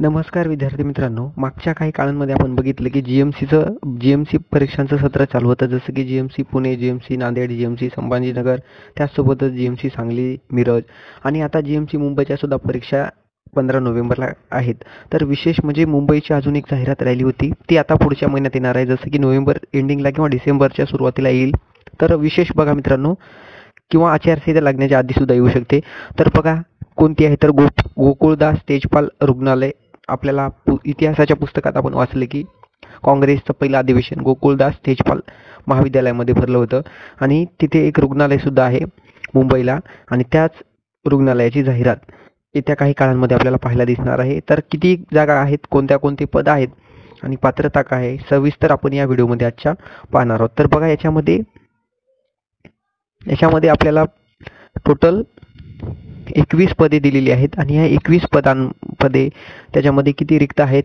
नमस्कार विद्यार्थी मित्रांनो, मागच्या काही काळांमध्ये आपण बघितलं की जीएमसी परीक्षांचं सत्र चालू होतं. जसं की GMC Pune, GMC Nanded, GMC Sambhajinagar, त्याचसोबतच जीएमसी सांगली, मिरज आणि आता जीएमसी मुंबईच्या सुद्धा परीक्षा 15 नोव्हेंबरला आहेत. तर विशेष म्हणजे मुंबईची अजून एक जाहिरात राहिली होती, ती आता पुढच्या महिन्यात येणार आहे. जसं की नोव्हेंबर एंडिंगला किंवा डिसेंबरच्या सुरुवातीला येईल. तर विशेष बघा मित्रांनो, किंवा आचारसंहिता लागण्याच्या आधी सुद्धा येऊ शकते. तर बघा कोणती आहे, तर गोकुळदास तेजपाल रुग्णालय. आपल्याला इतिहासाच्या पुस्तकात आपण वाचले की काँग्रेसचं पहिलं अधिवेशन गोकुळदास तेजपाल महाविद्यालयामध्ये भरलं होतं आणि तिथे एक रुग्णालय सुद्धा आहे मुंबईला, आणि त्याच रुग्णालयाची जाहिरात येत्या काही काळांमध्ये आपल्याला पाहायला दिसणार आहे. तर किती जागा आहेत, कोणते पद आहेत आणि पात्रता काय आहे, सविस्तर आपण या व्हिडिओमध्ये आजच्या पाहणार आहोत. तर बघा याच्यामध्ये आपल्याला टोटल 21 पदे दिलेली आहेत आणि ह्या 21 पदे त्याच्यामध्ये किती रिक्त आहेत,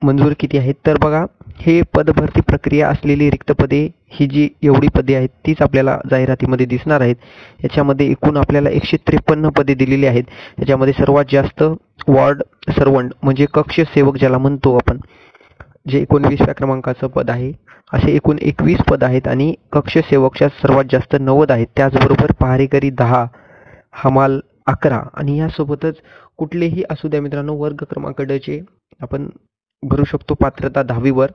मंजूर किती आहेत. तर बघा, हे पदभरती प्रक्रिया असलेली रिक्त पदे, ही जी एवढी पदे आहेत तीच आपल्याला जाहिरातीमध्ये दिसणार आहेत. याच्यामध्ये एकूण आपल्याला 153 पदे दिलेली आहेत. याच्यामध्ये सर्वात जास्त वॉर्ड सर्वंट म्हणजे कक्ष सेवक ज्याला म्हणतो आपण, जे 19व्या क्रमांकाचं पद आहे, असे एकूण 21 पद आहेत आणि कक्ष सेवकच्या सर्वात जास्त 90 आहेत. त्याचबरोबर पहारेकरी 10, हमाल 11 आणि यासोबतच कुठलेही असू द्या मित्रांनो, वर्ग क्रमांक ड चे आपण भरू शकतो पात्रता 10वीवर.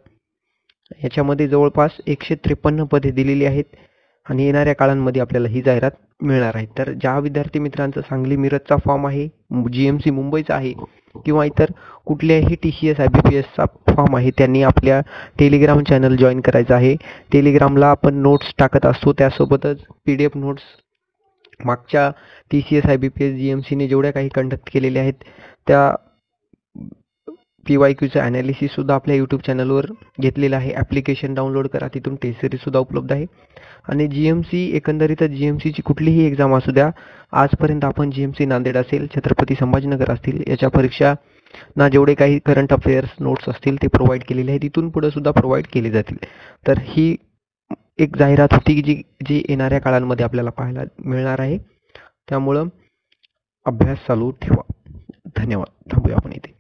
याच्यामध्ये जवळपास 153 पदे दिलेली आहेत आणि येणाऱ्या काळांमध्ये आपल्याला ही जाहिरात मिळणार आहे. तर ज्या विद्यार्थी मित्रांचा सांगली मिरजचा फॉर्म आहे, जीएमसी मुंबईचा आहे किंवा इतर कुठल्याही TCS IBPSचा फॉर्म आहे, त्यांनी आपल्या टेलिग्राम चॅनल जॉईन करायचं आहे. टेलिग्रामला आपण नोट्स टाकत असतो, त्यासोबतच PDF नोट्स मागच्या TCS IBPS GMCने जेवढ्या काही कंडक्ट केलेल्या आहेत त्या PYQचं ॲनालिसिस सुद्धा आपल्या यूट्यूब चॅनलवर घेतलेलं आहे. ॲप्लिकेशन डाउनलोड करा, तिथून टेस्ट सिरीज सुद्धा उपलब्ध आहे. आणि एकंदरीतच GMCची कुठलीही एक्झाम असू द्या, आजपर्यंत आपण GMC नांदेड असेल, छत्रपती संभाजीनगर असतील, याच्या परीक्षा ना जेवढे काही करंट अफेअर्स नोट्स असतील ते प्रोव्हाइड केलेले आहे, तिथून पुढे सुद्धा प्रोव्हाइड केले जातील. तर ही एक जाहिरात होती की जी येणाऱ्या काळांमध्ये आपल्याला पाहायला मिळणार आहे. त्यामुळं अभ्यास चालू ठेवा. धन्यवाद. थांबूया आपण इथे.